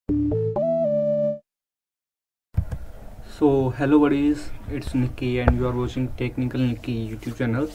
So hello buddies, it's Nikki and you are watching Technical Nikki YouTube channel.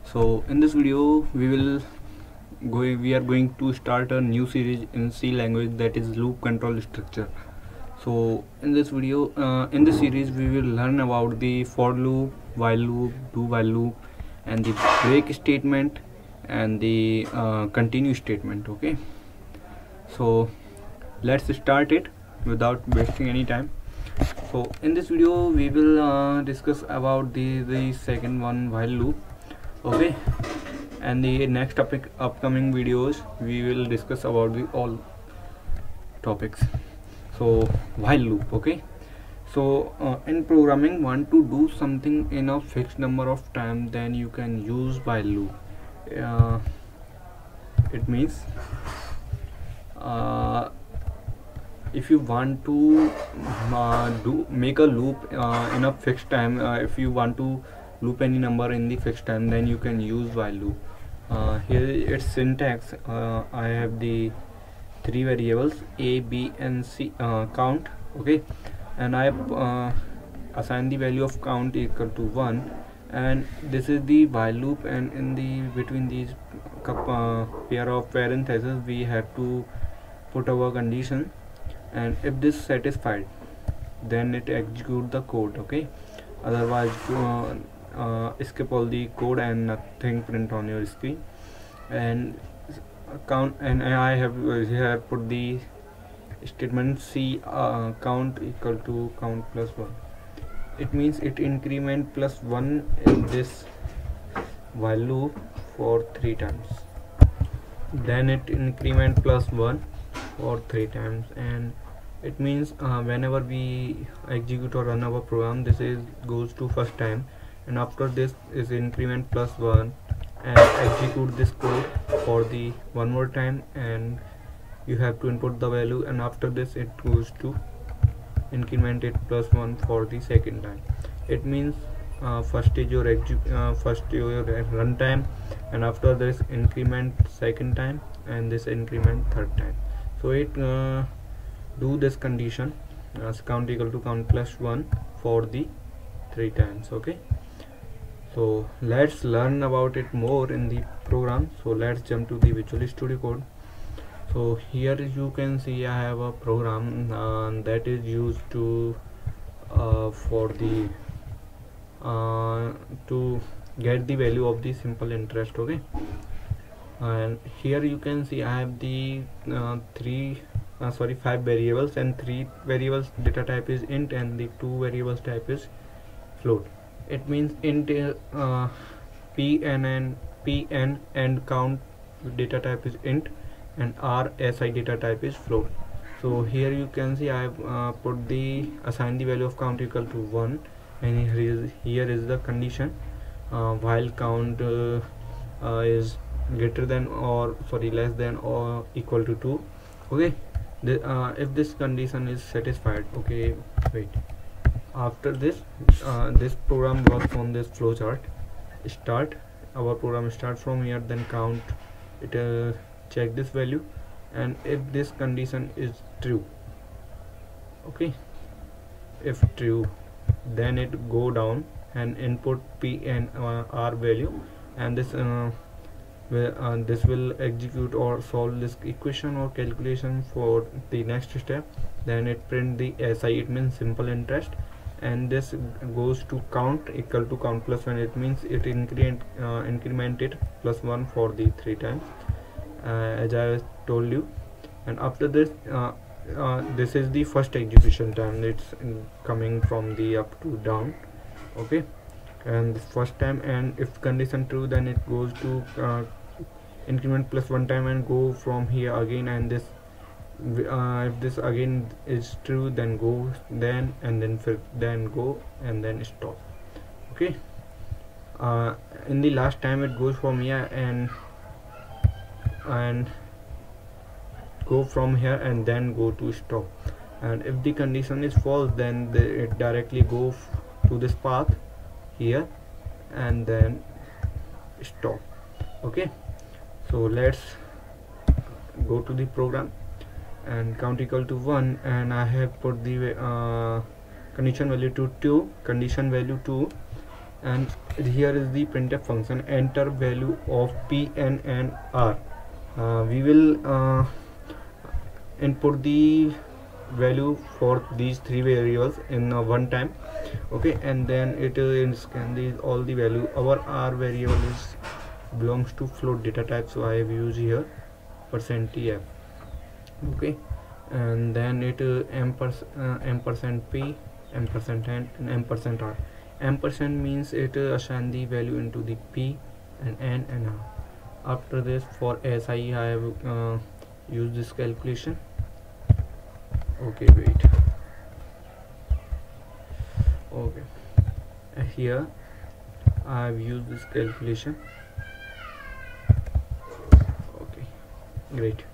So in this video we are going to start a new series in C language, that is loop control structure. So in this in this series we will learn about the for loop, while loop, do while loop, and the break statement and the continue statement. Okay, so let's start it without wasting any time. So in this video we will discuss about the second one, while loop. Okay, and the next topic upcoming videos we will discuss about the all topics. So while loop. Okay, so in programming, want to do something in a fixed number of time, then you can use while loop. It means if you want to make a loop in a fixed time, if you want to loop any number in the fixed time, then you can use while loop. Here its syntax. I have the three variables a, b and c, count. Okay, and I have assigned the value of count equal to 1, and this is the while loop, and in the between these pair of parentheses we have to put our condition, and if this satisfied then it execute the code. Okay, otherwise skip all the code and nothing print on your screen. And count, and I have here put the statement c, count equal to count plus 1. It means it increment plus 1 in this while loop for 3 times, then it increment plus 1 for 3 times, and it means whenever we execute or run our program, this is goes to first time, and after this is increment plus 1 and execute this code for the one more time, and you have to input the value, and after this it goes to increment it plus 1 for the second time. It means first is your run time, and after this increment second time, and this increment third time. So it do this condition as count equal to count plus 1 for the 3 times. Okay, so let's learn about it more in the program. So let's jump to the Visual Studio Code. So here you can see I have a program that is used to for the to get the value of the simple interest. Okay, and here you can see I have the 5 variables, and 3 variables data type is int, and the 2 variables type is float. It means int pn and count data type is int, and rsi data type is float. So here you can see I have put the assign the value of count equal to 1, and here is the condition while count is greater than or less than or equal to 2. Okay, if this condition is satisfied. Okay, wait, after this this program works on this flowchart. Start, our program start from here, then count it, check this value, and if this condition is true, okay, if true, then it go down and input p and r value, and this will execute or solve this equation or calculation for the next step. Then it print the si, it means simple interest, and this goes to count equal to count plus 1. It means it incremented plus 1 for the 3 times, as I told you. And after this this is the first execution time. It's coming from the up to down. Okay, and this first time, and if condition true, then it goes to increment plus 1 time and go from here again, and this if this again is true, then go, then and then go, and then stop. Okay, in the last time it goes from here and go from here, and then go to stop. And if the condition is false, then it directly go to this path here and then stop. Okay, so let's go to the program. and count equal to 1, and I have put the condition value to 2, condition value 2, and here is the printf function. Enter value of p, n and r. We will input the value for these three variables in one time, okay, and then it scan these all the value. Our r variable is belongs to float data type, so I have used here %tf, okay, and then it ampersand p, ampersand n, and ampersand r. Ampersand means it assign the value into the p and n and r. After this, for SI I have used this calculation. Okay, wait. Okay, here I have used this calculation. Okay, great.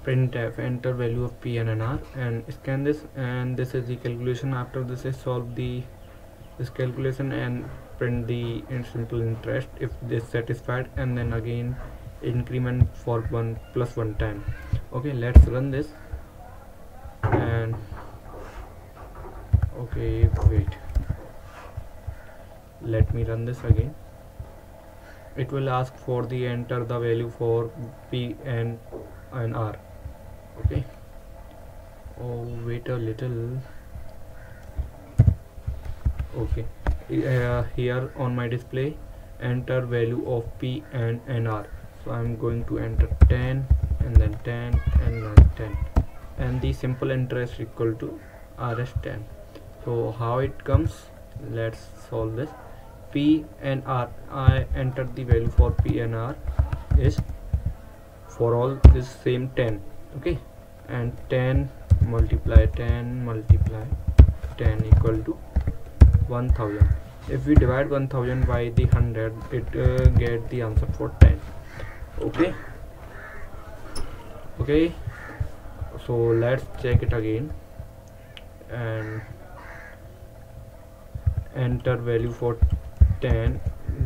Printf, enter value of p, n and r, and scan this, and this is the calculation. After this is solve this calculation and print the simple interest if this satisfied, and then again increment for 1 plus 1 time. Okay, let's run this. And okay, wait, let me run this again. It will ask for the enter the value for p, n and r. Okay, oh, wait a little. Okay, here on my display, enter value of p, n and r. So I'm going to enter 10 and then 10 and then 10, and the simple interest equal to rs10. So how it comes, let's solve this. P and r, I entered the value for p and r is for all is same 10, okay, and 10 multiply 10 multiply 10 equal to 1000. If we divide 1000 by the 100, it get the answer for 10. Okay, okay, so let's check it again and enter value for 10,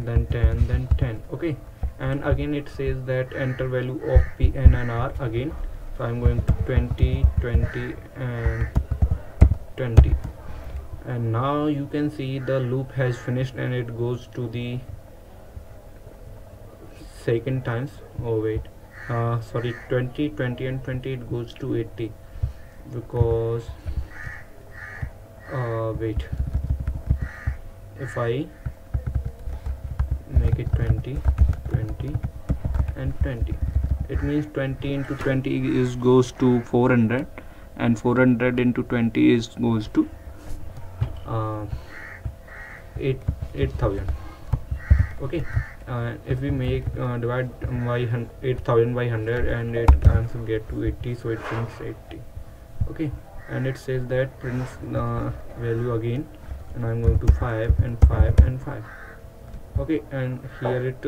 then 10, then 10. Okay, and again it says that enter value of p, n and r again. So I'm going to 20, 20 and 20, and now you can see the loop has finished and it goes to the second times. Oh wait, sorry, 20, 20 and 20, it goes to 80 because wait, if I make it 20, 20 and 20, it means 20 into 20 is goes to 400, and 400 into 20 is goes to 8000. Okay, if we make divide by 8000 by 100, and it answer get to 80, so it prints 80. Okay, and it says that prints value again, and I'm going to 5 and 5 and 5. Okay, and here it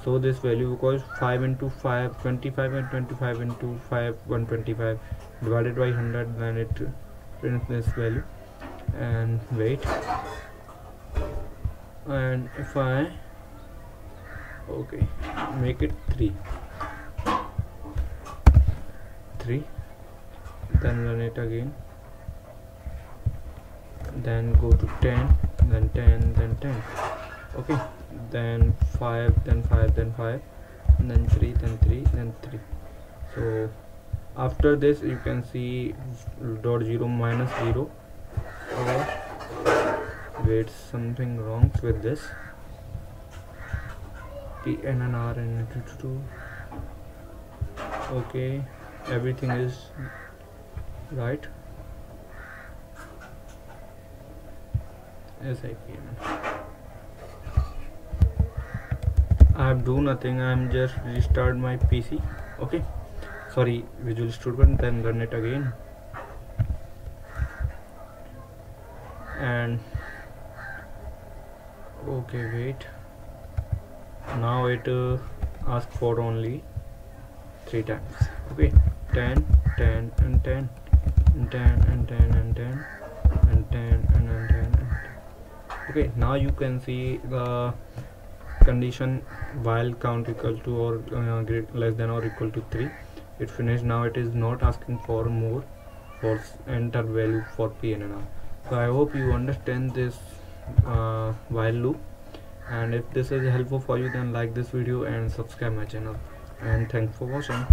show this value because 5 into 5 25, and 25 into 5 125 divided by 100, then it prints this value. And wait, and if I okay make it 3, then run it again, then go to 10, then 10, then 10. Okay, then 5, then 5, then 5, and then 3, then 3, then 3. So after this you can see dot 0 minus 0. Wait, something wrong with this. P, n and r and 2. Okay, everything is right. I have do nothing, I am just restart my PC. Okay, sorry, Visual Studio, then run it again, and okay, wait, now it asks for only 3 times. Okay, 10, 10 and 10 and 10 and 10 and 10 and 10 and 10 and 10. Okay, now you can see the condition while count equal to or less than or equal to 3. it finished. Now it is not asking for more for enter value for PNR. So I hope you understand this while loop, and if this is helpful for you, then like this video and subscribe my channel, and thanks for watching.